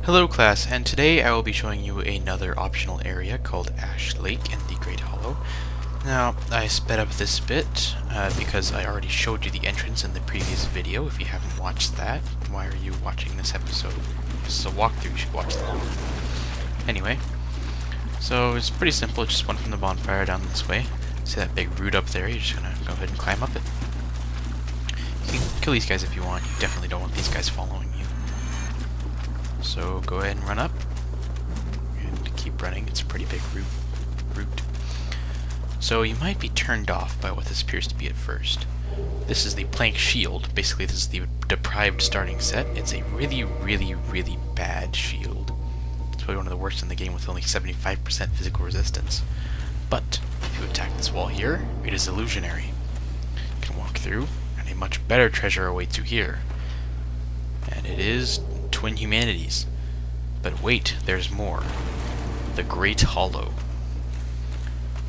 Hello class, and today I will be showing you another optional area called Ash Lake in the Great Hollow. Now, I sped up this bit because I already showed you the entrance in the previous video. If you haven't watched that, why are you watching this episode? This is a walkthrough, you should watch the whole. Anyway, so it's pretty simple, just one from the bonfire down this way. See that big root up there, you're just gonna go ahead and climb up it. You can kill these guys if you want, you definitely don't want these guys following you. So go ahead and run up, and keep running. It's a pretty big route. So you might be turned off by what this appears to be at first. This is the plank shield. Basically, this is the deprived starting set. It's a really, really, really bad shield. It's probably one of the worst in the game with only 75% physical resistance. But if you attack this wall here, it is illusionary. You can walk through, and a much better treasure awaits you here. And it is Twin Humanities. But wait, there's more. The Great Hollow.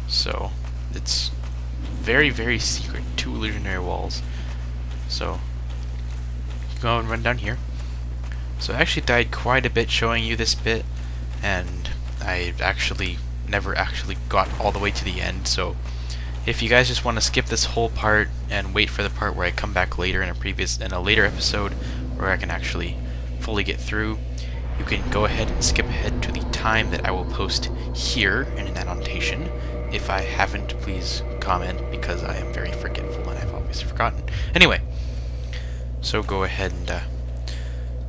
So, it's very, very secret. 2 illusionary walls. So, go and run down here. So I actually died quite a bit showing you this bit, and I actually never actually got all the way to the end, so if you guys just want to skip this whole part and wait for the part where I come back later in a later episode where I can actually fully get through, you can go ahead and skip ahead to the time that I will post here in an annotation. If I haven't, please comment, because I am very forgetful and I've obviously forgotten. Anyway, so go ahead and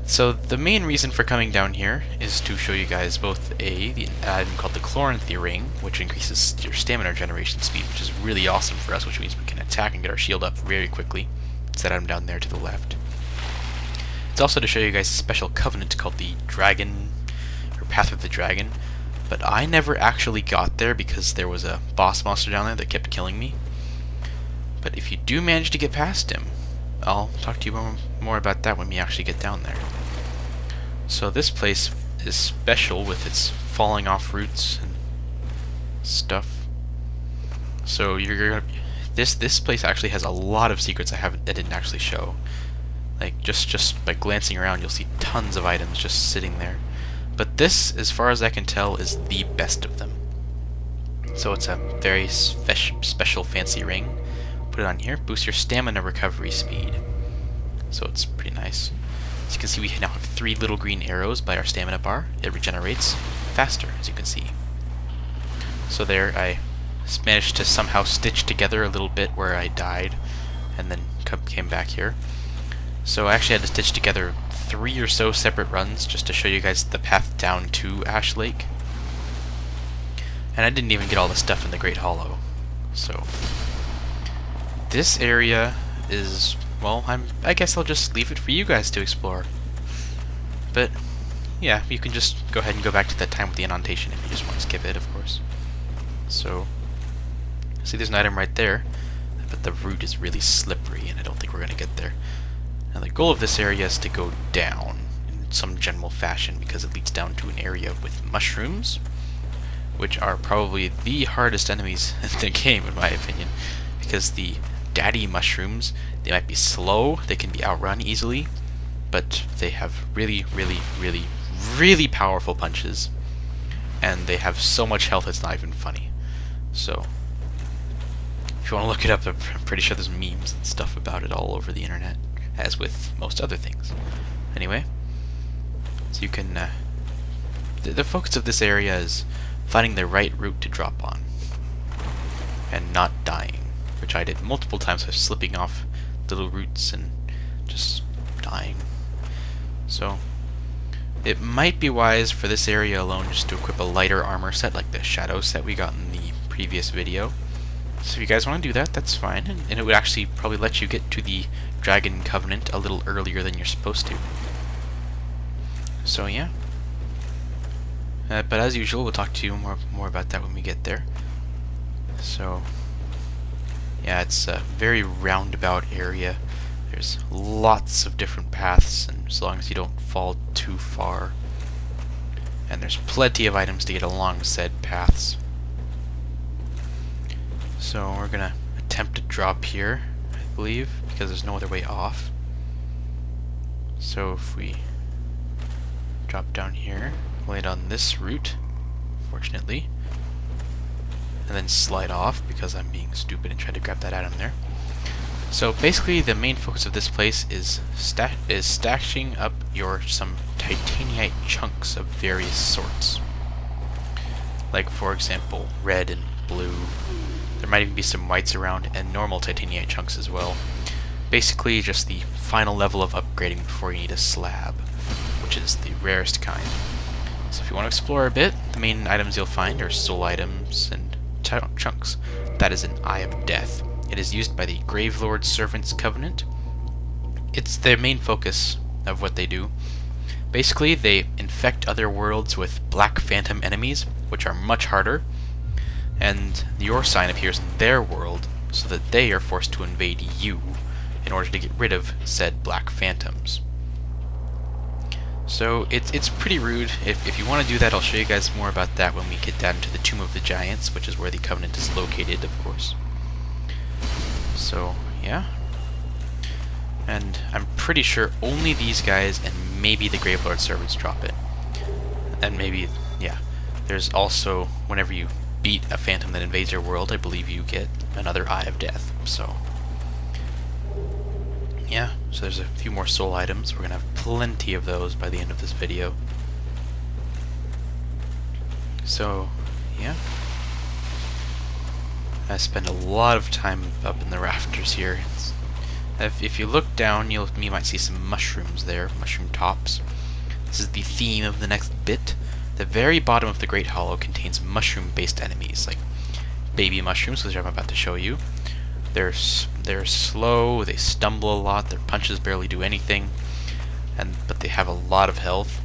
so the main reason for coming down here is to show you guys both the item called the Chloranthy Ring, which increases your stamina generation speed, which is really awesome for us, which means we can attack and get our shield up very quickly. It's that item down there to the left. It's also to show you guys a special covenant called the Dragon, or Path of the Dragon, but I never actually got there because there was a boss monster down there that kept killing me. But if you do manage to get past him, I'll talk to you more about that when we actually get down there. So this place is special with its falling off roots and stuff. So you're gonna this place actually has a lot of secrets I didn't actually show. Like just by glancing around, you'll see tons of items just sitting there. But this, as far as I can tell, is the best of them. So it's a very special fancy ring. Put it on here, boost your stamina recovery speed. So it's pretty nice. As you can see, we now have 3 little green arrows by our stamina bar. It regenerates faster, as you can see. So there, I managed to somehow stitch together a little bit where I died, and then came back here. So I actually had to stitch together 3 or so separate runs just to show you guys the path down to Ash Lake. And I didn't even get all the stuff in the Great Hollow. So this area is, well, I guess I'll just leave it for you guys to explore. But yeah, you can just go ahead and go back to that time with the annotation if you just want to skip it, of course. So, see, there's an item right there, but the route is really slippery and I don't think we're going to get there. Now the goal of this area is to go down in some general fashion because it leads down to an area with mushrooms, which are probably the hardest enemies in the game in my opinion, because the daddy mushrooms, they might be slow, they can be outrun easily, but they have really, really, really, really powerful punches, and they have so much health it's not even funny. So if you want to look it up, I'm pretty sure there's memes and stuff about it all over the internet, as with most other things. Anyway, so you can the focus of this area is finding the right route to drop on and not dying, which I did multiple times by slipping off little roots and just dying. So it might be wise for this area alone just to equip a lighter armor set like the shadow set we got in the previous video. So if you guys want to do that, that's fine, and it would actually probably let you get to the Dragon Covenant a little earlier than you're supposed to. So yeah. But as usual, we'll talk to you more about that when we get there. So yeah, it's a very roundabout area. There's lots of different paths, and as long as you don't fall too far. And there's plenty of items to get along said paths. So we're gonna attempt to drop here, I believe, because there's no other way off. So if we drop down here, land on this route, fortunately, and then slide off because I'm being stupid and tried to grab that item there. So basically the main focus of this place is stashing up some titanite chunks of various sorts. Like for example, red and blue. There might even be some whites around, and normal titanite chunks as well. Basically just the final level of upgrading before you need a slab, which is the rarest kind. So if you want to explore a bit, the main items you'll find are soul items and chunks. That is an Eye of Death. It is used by the Gravelord Servants Covenant. It's their main focus of what they do. Basically, they infect other worlds with black phantom enemies, which are much harder, and your sign appears in their world so that they are forced to invade you in order to get rid of said black phantoms. So it's pretty rude. If you want to do that, I'll show you guys more about that when we get down to the Tomb of the Giants, which is where the Covenant is located, of course. So, yeah. And I'm pretty sure only these guys and maybe the Gravelord Servants drop it. And maybe, yeah. There's also, whenever you beat a phantom that invades your world, I believe you get another Eye of Death. So, yeah. So there's a few more soul items. We're going to have plenty of those by the end of this video. So, yeah. I spend a lot of time up in the rafters here. If you look down, you might see some mushrooms there, mushroom tops. This is the theme of the next bit. The very bottom of the Great Hollow contains mushroom-based enemies, like baby mushrooms, which I'm about to show you. They're slow, they stumble a lot, their punches barely do anything, but they have a lot of health.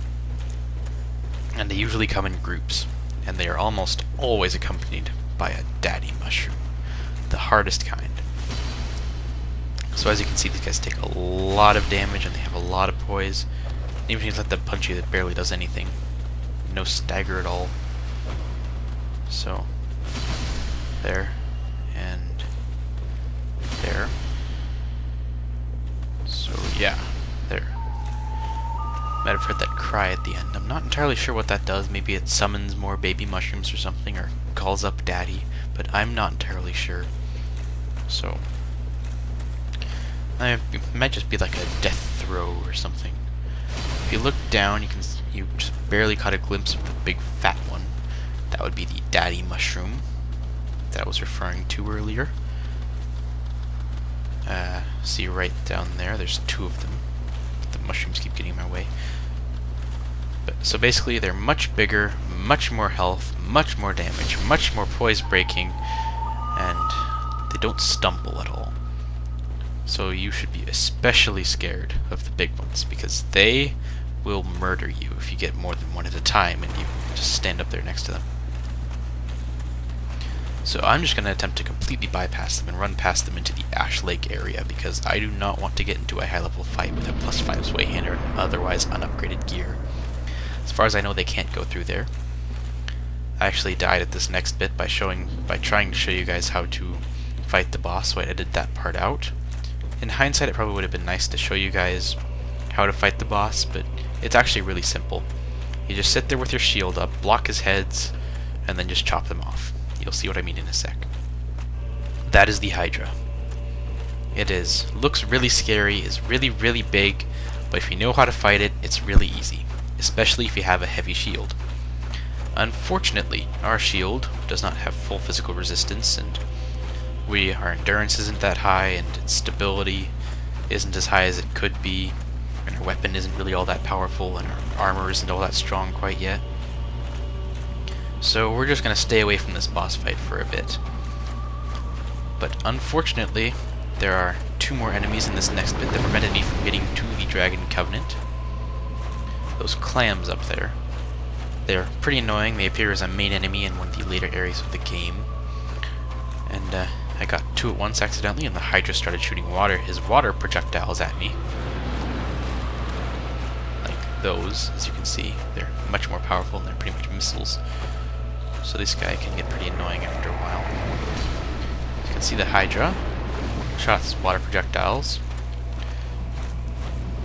And they usually come in groups, and they are almost always accompanied by a daddy mushroom, the hardest kind. So as you can see, these guys take a lot of damage and they have a lot of poise. Even if you let them punch you, that barely does anything. No stagger at all. So, there, and there. So yeah, there. Might have heard that cry at the end. I'm not entirely sure what that does. Maybe it summons more baby mushrooms or something, or calls up daddy, but I'm not entirely sure. So, it might just be like a death throw or something. If you look down, you just barely caught a glimpse of the big fat one. That would be the daddy mushroom that I was referring to earlier. See right down there, there's two of them. The mushrooms keep getting in my way. So basically, they're much bigger, much more health, much more damage, much more poise breaking, and they don't stumble at all. So you should be especially scared of the big ones, because they will murder you if you get more than one at a time and you just stand up there next to them. So I'm just going to attempt to completely bypass them and run past them into the Ash Lake area, because I do not want to get into a high-level fight with a +5 sway hander and otherwise unupgraded gear. As far as I know, they can't go through there. I actually died at this next bit by trying to show you guys how to fight the boss, so I edited that part out. In hindsight, it probably would have been nice to show you guys how to fight the boss, but it's actually really simple. You just sit there with your shield up, block his heads, and then just chop them off. You'll see what I mean in a sec. That is the Hydra. Looks really scary, is really, really big, but if you know how to fight it, it's really easy, especially if you have a heavy shield. Unfortunately, our shield does not have full physical resistance, and our endurance isn't that high, and its stability isn't as high as it could be, and our weapon isn't really all that powerful, and our armor isn't all that strong quite yet. So we're just going to stay away from this boss fight for a bit. But unfortunately, there are two more enemies in this next bit that prevented me from getting to the Dragon Covenant. Those clams up there. They're pretty annoying. They appear as a main enemy in one of the later areas of the game. And I got two at once accidentally, and the Hydra started shooting his water projectiles at me. Like those, as you can see. They're much more powerful, and they're pretty much missiles. So this guy can get pretty annoying after a while. You can see the Hydra shots water projectiles.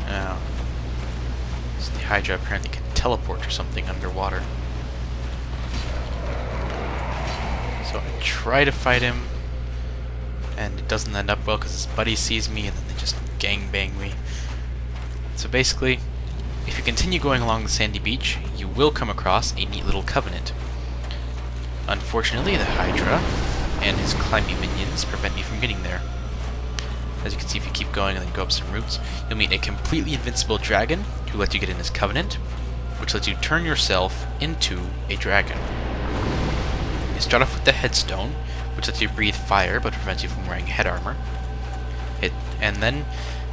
Now, so the Hydra apparently can teleport or something underwater. So I try to fight him, and it doesn't end up well because his buddy sees me and then they just gangbang me. So basically, if you continue going along the sandy beach, you will come across a neat little covenant. Unfortunately, the Hydra and his climbing minions prevent me from getting there. As you can see, if you keep going and then go up some routes, you'll meet a completely invincible dragon who lets you get in his covenant, which lets you turn yourself into a dragon. You start off with the headstone, which lets you breathe fire but prevents you from wearing head armor. And then,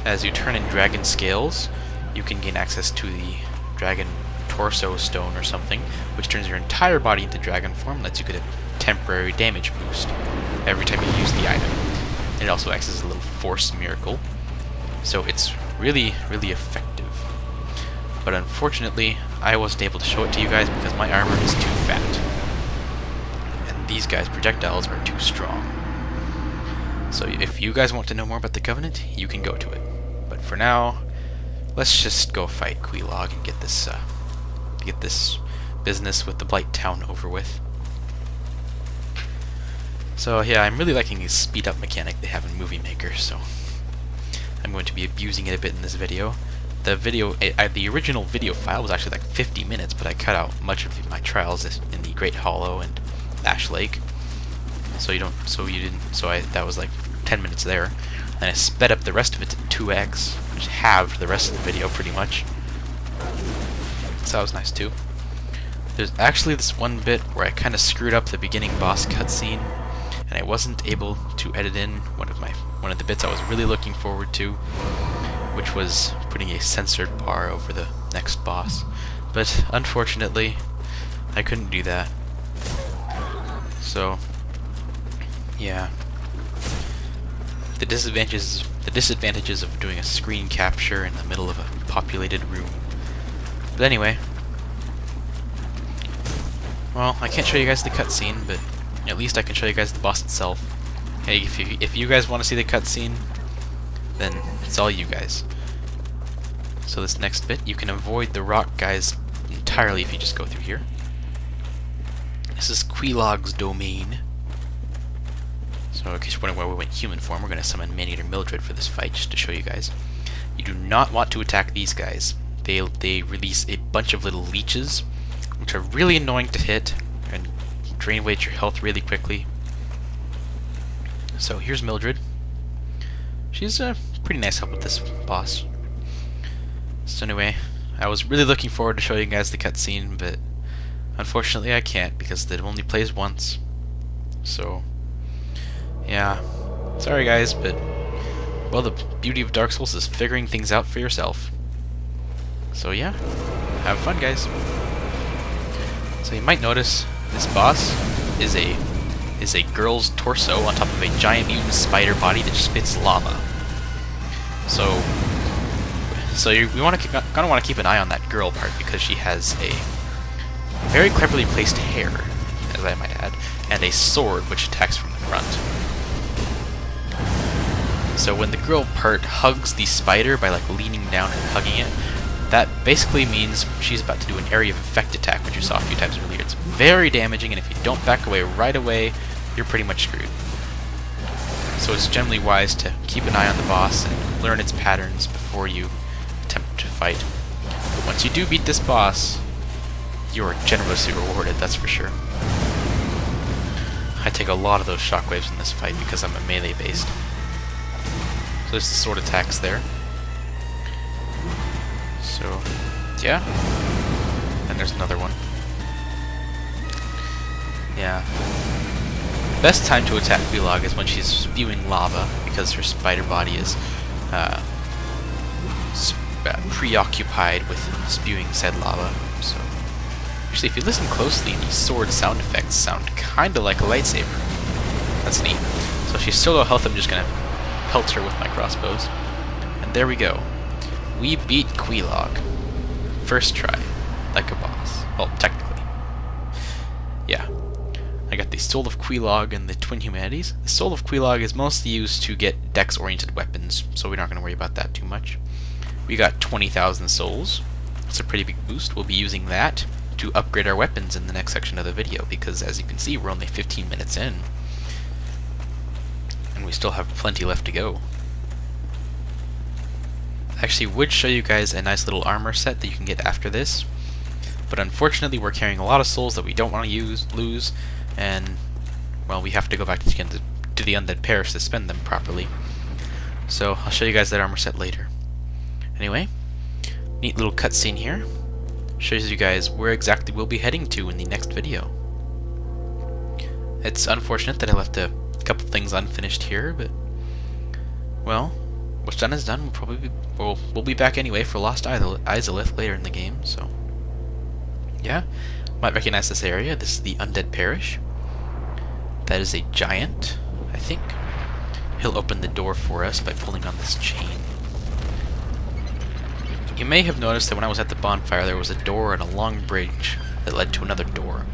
as you turn in dragon scales, you can gain access to the dragon torso stone or something, which turns your entire body into dragon form and lets you get a temporary damage boost every time you use the item. It also acts as a little force miracle, so it's really, really effective. But unfortunately, I wasn't able to show it to you guys because my armor is too fat. And these guys' projectiles are too strong. So if you guys want to know more about the Covenant, you can go to it. But for now, let's just go fight Queelag and get this business with the Blight Town over with. So yeah, I'm really liking the speed up mechanic they have in Movie Maker, so I'm going to be abusing it a bit in this video. The original video file was actually like 50 minutes, but I cut out much of my trials in the Great Hollow and Ash Lake. That was like 10 minutes there. And I sped up the rest of it to 2x, which halved the rest of the video pretty much. So that was nice too. There's actually this one bit where I kind of screwed up the beginning boss cutscene, and I wasn't able to edit in one of the bits I was really looking forward to, which was putting a censored bar over the next boss. But unfortunately, I couldn't do that. So yeah, the disadvantages of doing a screen capture in the middle of a populated room. But anyway, well, I can't show you guys the cutscene, but at least I can show you guys the boss itself. Hey, if you guys want to see the cutscene, then it's all you guys. So this next bit, you can avoid the rock guys entirely if you just go through here. This is Queelag's domain. So in case you're wondering why we went human form, we're going to summon Maneater Mildred for this fight, just to show you guys. You do not want to attack these guys. They release a bunch of little leeches, which are really annoying to hit and drain away your health really quickly. So here's Mildred. She's a pretty nice help with this boss. So anyway, I was really looking forward to showing you guys the cutscene, but unfortunately I can't because it only plays once. So yeah, sorry guys, but well, the beauty of Dark Souls is figuring things out for yourself. So yeah, have fun guys. So you might notice this boss is a girl's torso on top of a giant mutant spider body that spits lava. So you gonna want to keep an eye on that girl part because she has a very cleverly placed hair, as I might add, and a sword which attacks from the front. So when the girl part hugs the spider by like leaning down and hugging it, that basically means she's about to do an area of effect attack, which you saw a few times earlier. It's very damaging, and if you don't back away right away, you're pretty much screwed. So it's generally wise to keep an eye on the boss and learn its patterns before you attempt to fight. But once you do beat this boss, you are generously rewarded, that's for sure. I take a lot of those shockwaves in this fight because I'm a melee based. So there's the sword attacks there. So, yeah. And there's another one. Yeah. Best time to attack Queelag is when she's spewing lava, because her spider body is preoccupied with spewing said lava. So, actually, if you listen closely, the sword sound effects sound kinda like a lightsaber. That's neat. So she's still low health, I'm just gonna pelt her with my crossbows. And there we go. We beat Queelag. First try. Like a boss. Well, technically. Yeah. I got the Soul of Queelag and the Twin Humanities. The Soul of Queelag is mostly used to get dex-oriented weapons, so we're not going to worry about that too much. We got 20,000 souls, It's a pretty big boost. We'll be using that to upgrade our weapons in the next section of the video, because as you can see, we're only 15 minutes in. And we still have plenty left to go. I actually would show you guys a nice little armor set that you can get after this, but unfortunately we're carrying a lot of souls that we don't want to lose, and, well, we have to go back to the Undead Parish to spend them properly. So I'll show you guys that armor set later. Anyway, neat little cutscene here. Shows you guys where exactly we'll be heading to in the next video. It's unfortunate that I left a couple things unfinished here, but, well, what's done is done. We'll be back anyway for Lost Izalith later in the game, so yeah. Might recognize this area. This is the Undead Parish. That is a giant, I think. He'll open the door for us by pulling on this chain. You may have noticed that when I was at the bonfire there was a door and a long bridge that led to another door.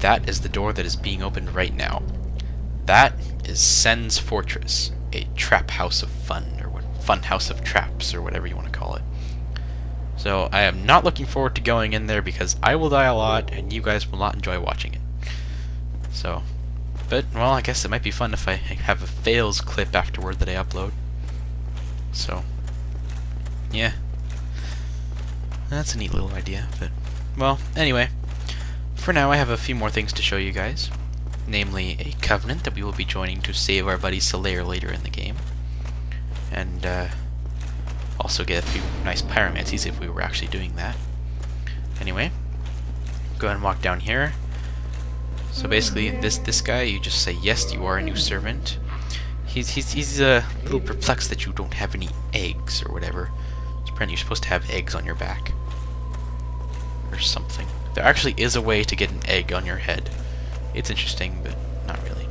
That is the door that is being opened right now. That is Sen's Fortress, a trap house of fun, or fun house of traps, or whatever you want to call it. So I am not looking forward to going in there because I will die a lot and you guys will not enjoy watching it. So, but, well, I guess it might be fun if I have a fails clip afterward that I upload. So, yeah. That's a neat little idea, but, well, anyway. For now, I have a few more things to show you guys. Namely, a covenant that we will be joining to save our buddy Solaire later in the game. And, also get a few nice pyromancies if we were actually doing that. Anyway, go ahead and walk down here. So basically, this guy, you just say, yes, you are a new servant. He's a little perplexed that you don't have any eggs or whatever. So apparently you're supposed to have eggs on your back. Or something. There actually is a way to get an egg on your head. It's interesting, but not really.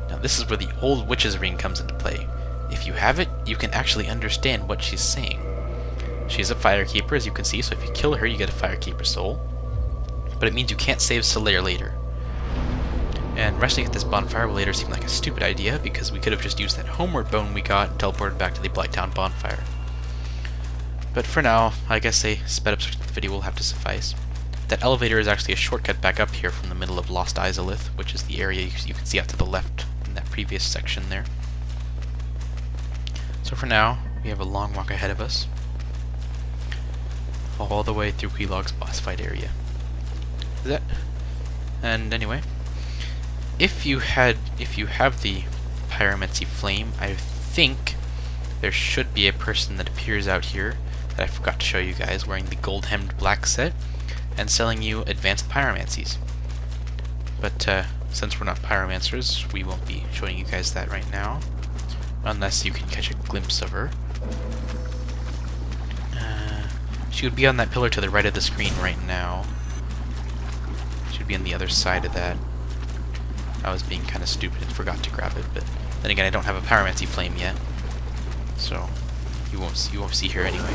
Now this is where the old witch's ring comes into play. If you have it, you can actually understand what she's saying. She's a firekeeper, as you can see, so if you kill her, you get a firekeeper soul. But it means you can't save Solaire later. And resting at this bonfire will later seem like a stupid idea, because we could have just used that homeward bone we got and teleported back to the Blighttown bonfire. But for now, I guess a sped up section of the video will have to suffice. That elevator is actually a shortcut back up here from the middle of Lost Izalith, which is the area you can see out to the left in that previous section there. So for now, we have a long walk ahead of us, all the way through Queelag's boss fight area. And anyway, if you have the Pyromancy Flame, I think there should be a person that appears out here that I forgot to show you guys, wearing the gold-hemmed black set and selling you advanced pyromancies. But since we're not pyromancers, we won't be showing you guys that right now, unless you can catch a glimpse of her. She would be on that pillar to the right of the screen right now. She would be on the other side of that. I was being kind of stupid and forgot to grab it, but then again, I don't have a pyromancy flame yet, so you won't see her anyway.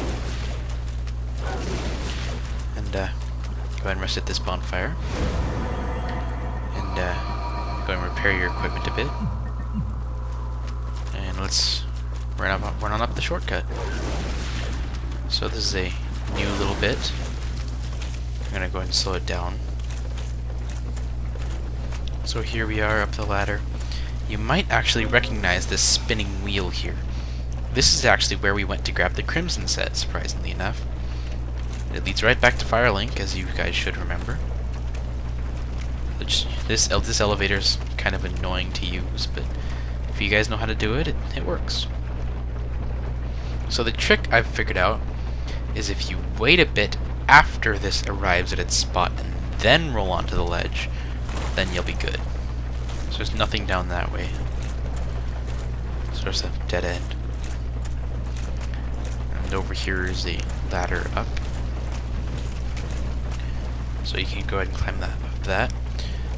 And go ahead and rest at this bonfire, and go and repair your equipment a bit. And let's run on up the shortcut. So this is a new little bit. I'm gonna go ahead and slow it down. So here we are up the ladder. You might actually recognize this spinning wheel here. This is actually where we went to grab the Crimson set, surprisingly enough. It leads right back to Firelink, as you guys should remember. This elevator's kind of annoying to use, but if you guys know how to do it, it works. So the trick I've figured out is if you wait a bit after this arrives at its spot and then roll onto the ledge, then you'll be good. So there's nothing down that way. So there's a dead end. And over here is a ladder up. So you can go ahead and climb up that.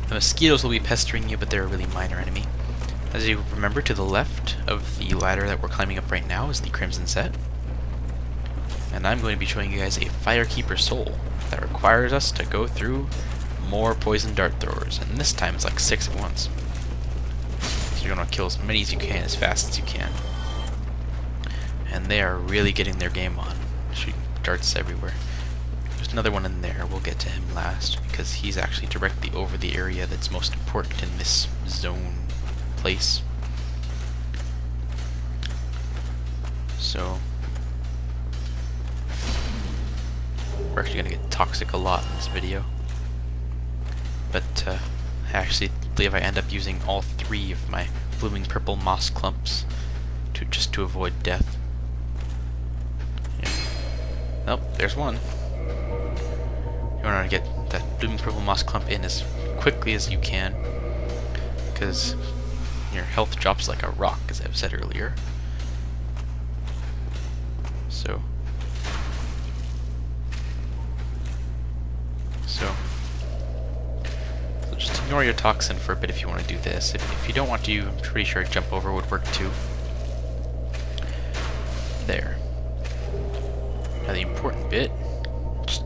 The mosquitoes will be pestering you, but they're a really minor enemy. As you remember, to the left of the ladder that we're climbing up right now is the Crimson set. And I'm going to be showing you guys a Firekeeper soul that requires us to go through more poison dart throwers, and this time it's like 6 at once. So you're going to kill as many as you can as fast as you can. And they are really getting their game on, shooting darts everywhere. another one in there. We'll get to him last, because he's actually directly over the area that's most important in this zone place. So we're actually going to get toxic a lot in this video. But I actually believe I end up using all 3 of my blooming purple moss clumps just to avoid death. Yeah. Oh, there's one. You want to get that blooming purple moss clump in as quickly as you can, because your health drops like a rock, as I've said earlier. So just ignore your toxin for a bit if you want to do this. If you don't want to, I'm pretty sure a jump over would work too. There. Now the important bit, just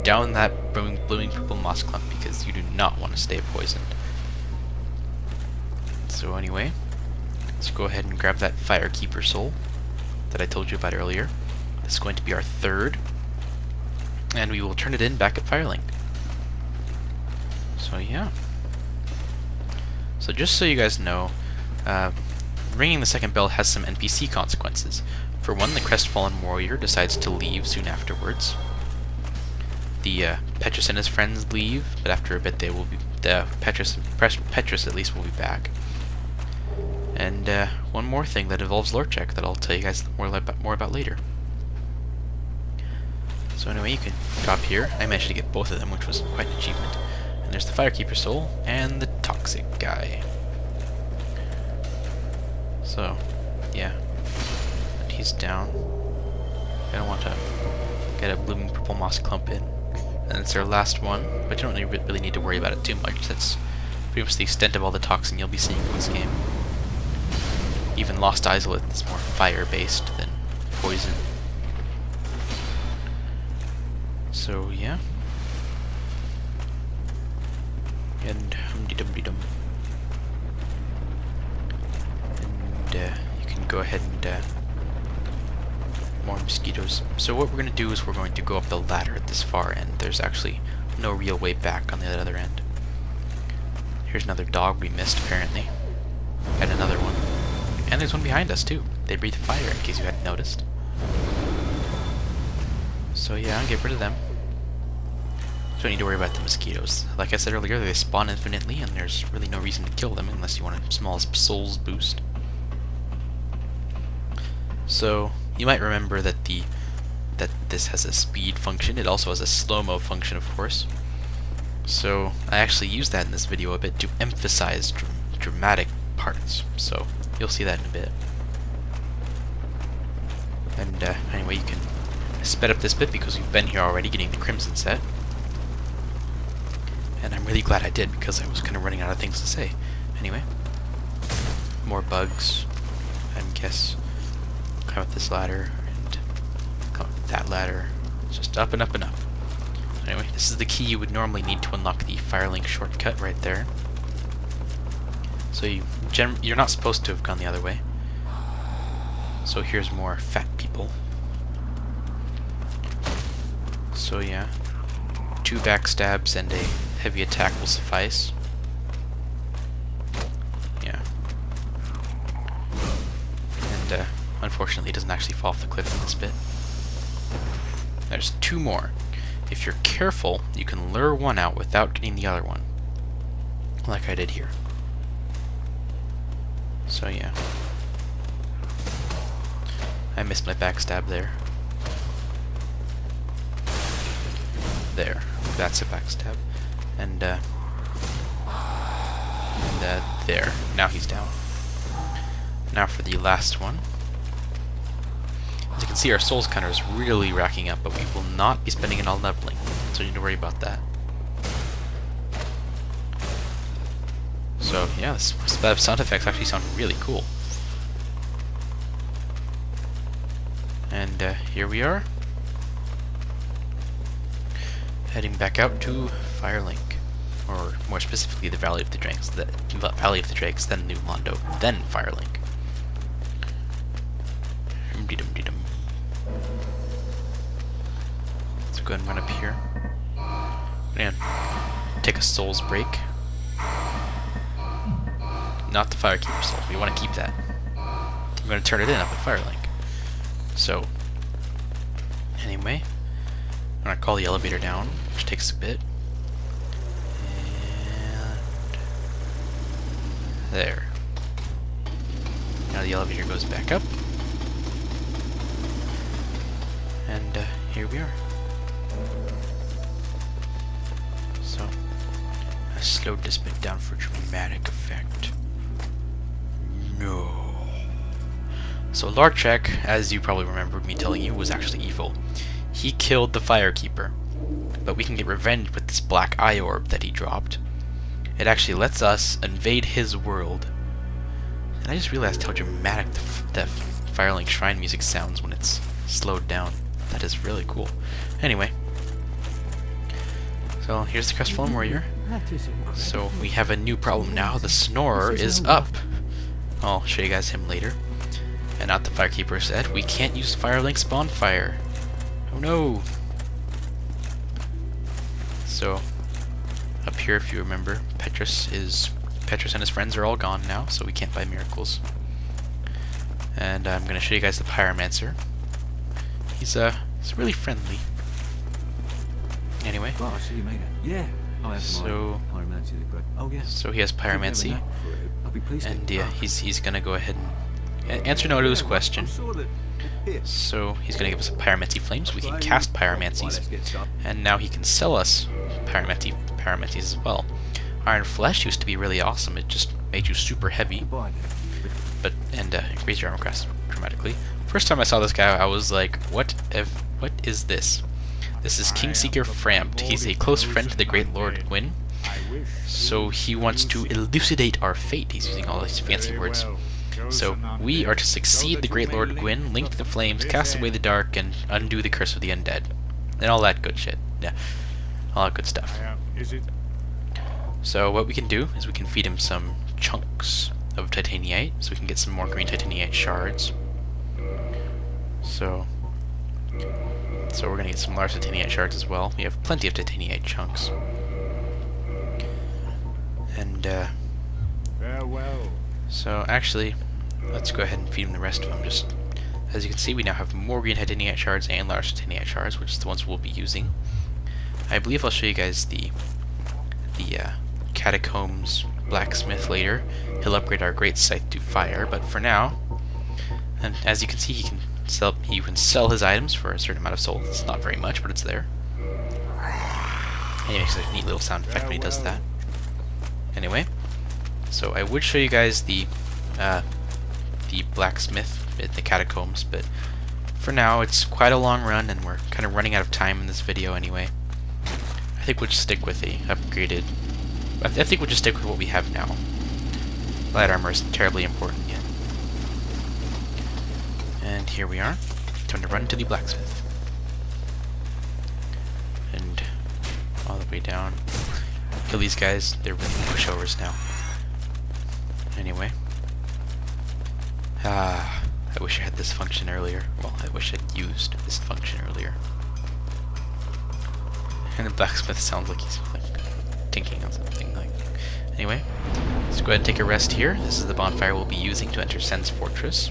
down that blooming purple moss clump, because you do not want to stay poisoned. So anyway, let's go ahead and grab that Firekeeper soul that I told you about earlier. This is going to be our 3rd, and we will turn it in back at Firelink. So yeah. So just so you guys know, ringing the 2nd bell has some NPC consequences. For one, the Crestfallen Warrior decides to leave soon afterwards. The Petrus and his friends leave, but after a bit they will be Petrus at least will be back. And one more thing that involves lore check that I'll tell you guys more about later. So anyway, you can drop here. I managed to get both of them, which was quite an achievement. And there's the Firekeeper soul and the toxic guy. So yeah, and he's down. I don't want to get a blooming purple moss clump in. And it's our last one, but you don't really need to worry about it too much. That's pretty much the extent of all the toxin you'll be seeing in this game. Even Lost Isolate is more fire-based than poison. So yeah. And hum-de-dum-de-dum. And you can go ahead and more mosquitoes. So what we're going to do is we're going to go up the ladder at this far end. There's actually no real way back on the other end. Here's another dog we missed, apparently. And another one. And there's one behind us, too. They breathe fire, in case you hadn't noticed. So yeah, get rid of them. Don't need to worry about the mosquitoes. Like I said earlier, they spawn infinitely, and there's really no reason to kill them unless you want a small souls boost. So you might remember that this has a speed function. It also has a slow-mo function, of course. So I actually used that in this video a bit to emphasize dramatic parts. So you'll see that in a bit. And anyway, you can sped up this bit because we've been here already getting the Crimson set. And I'm really glad I did, because I was kind of running out of things to say. Anyway, more bugs. I guess climb up this ladder and climb up that ladder. It's just up and up and up. Anyway, this is the key you would normally need to unlock the Firelink shortcut right there. So you're not supposed to have gone the other way. So here's more fat people. So yeah, 2 backstabs and a heavy attack will suffice. Yeah. And unfortunately it doesn't actually fall off the cliff in this bit. There's 2 more. If you're careful, you can lure one out without getting the other one. Like I did here. So yeah. I missed my backstab there. There. That's a backstab. And there. Now he's down. Now for the last one. As you can see, our souls counter is really racking up, but we will not be spending it all leveling, so you need to worry about that. So yeah, the sound effects actually sound really cool. And here we are, heading back out to Firelink, or more specifically the Valley of the Drakes, then New Londo, then Firelink. So So go ahead and run up here. And take a soul's break. Not the Firekeeper soul. We want to keep that. I'm going to turn it in up at Firelink. So, anyway, I'm going to call the elevator down, which takes a bit. And there. Now the elevator goes back up. And here we are. So, I slowed this bit down for dramatic effect. No. So Larchek, as you probably remember me telling you, was actually evil. He killed the Firekeeper, but we can get revenge with this black eye orb that he dropped. It actually lets us invade his world. And I just realized how dramatic the Firelink Shrine music sounds when it's slowed down. That is really cool. Anyway. So here's the Crestfallen Warrior. So we have a new problem now. The Snorer is up. I'll show you guys him later. And not the Firekeeper said, we can't use Firelink's bonfire. Oh no! So, up here if you remember, Petrus and his friends are all gone now, so we can't buy miracles. And I'm going to show you guys the Pyromancer. He's really friendly. Anyway. Oh, so you made it. Yeah. So he has Pyromancy. And yeah, he's gonna go ahead and answer no to his question. So he's gonna give us a Pyromancy flame so we can cast Pyromancies. And now he can sell us Pyromancies as well. Iron Flesh used to be really awesome, it just made you super heavy. And increased your armor class dramatically. First time I saw this guy I was like, what is this? This is Kingseeker Frampt. He's a close friend to the Great Lord Gwyn. So he wants to elucidate our fate. He's using all these fancy words. So we are to succeed the Great Lord Gwyn, link the flames, cast away the dark, and undo the curse of the undead. And all that good shit. Yeah. All that good stuff. So what we can do is we can feed him some chunks of titaniite, so we can get some more green titaniite shards. So we're going to get some large titaniite shards as well. We have plenty of titaniite chunks. And, farewell. So, actually, let's go ahead and feed him the rest of them. Just, as you can see, we now have more green titaniite shards and large titaniite shards, which is the ones we'll be using. I believe I'll show you guys the Catacombs Blacksmith later. He'll upgrade our Great Scythe to fire, but for now, and as you can see, he can sell his items for a certain amount of souls. It's not very much, but it's there. And he makes a neat little sound effect when he does that. Anyway, so I would show you guys the blacksmith at the Catacombs, but for now it's quite a long run and we're kind of running out of time in this video anyway. I think we'll just stick with the upgraded. I think we'll just stick with what we have now. Light armor isn't terribly important yet. And here we are. Time to run to the blacksmith. And all the way down. Kill these guys. They're really pushovers now. Anyway. I wish I had this function earlier. Well, I wish I'd used this function earlier. And the blacksmith sounds like he's like tinking on something. Anyway, let's go ahead and take a rest here. This is the bonfire we'll be using to enter Sen's Fortress.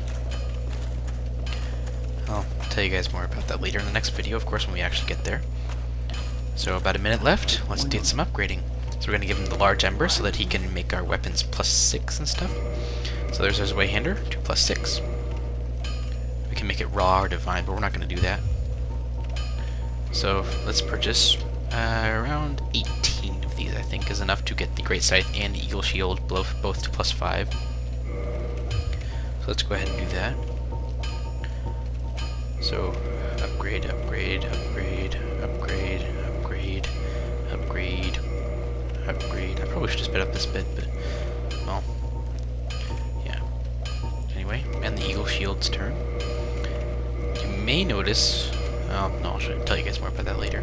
I'll tell you guys more about that later in the next video, of course, when we actually get there. So about a minute left. Let's do some upgrading. So we're going to give him the large ember so that he can make our weapons +6 and stuff. So there's his Wayhander, 2 + 6. We can make it raw or divine, but we're not going to do that. So let's purchase around 18 of these, I think, is enough to get the Great Scythe and the Eagle Shield, both to +5. So let's go ahead and do that. So upgrade, upgrade, upgrade, upgrade, upgrade, upgrade, upgrade. I probably should have sped up this bit, but well, yeah. Anyway, and the Eagle Shield's turn. You may notice. No, I'll tell you guys more about that later.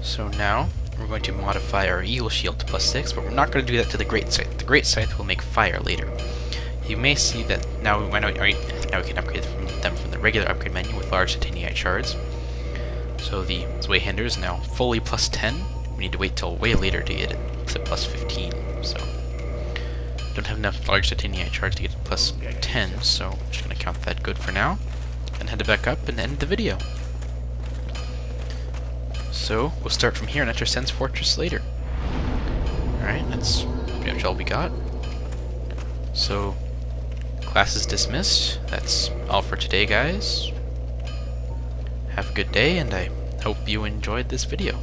So now we're going to modify our Eagle Shield to +6, but we're not going to do that to the Great Scythe. The Great Scythe will make fire later. You may see that now we can upgrade them from the regular upgrade menu with large titaniite shards. So the way hinder is now fully plus 10. We need to wait till way later to get it to plus 15. So don't have enough large titanium charge to get it plus 10. So I'm just gonna count that good for now, and head back up and end the video. So we'll start from here and enter Sen's Fortress later. Alright, that's pretty much all we got. So class is dismissed. That's all for today, guys. Have a good day, and I hope you enjoyed this video.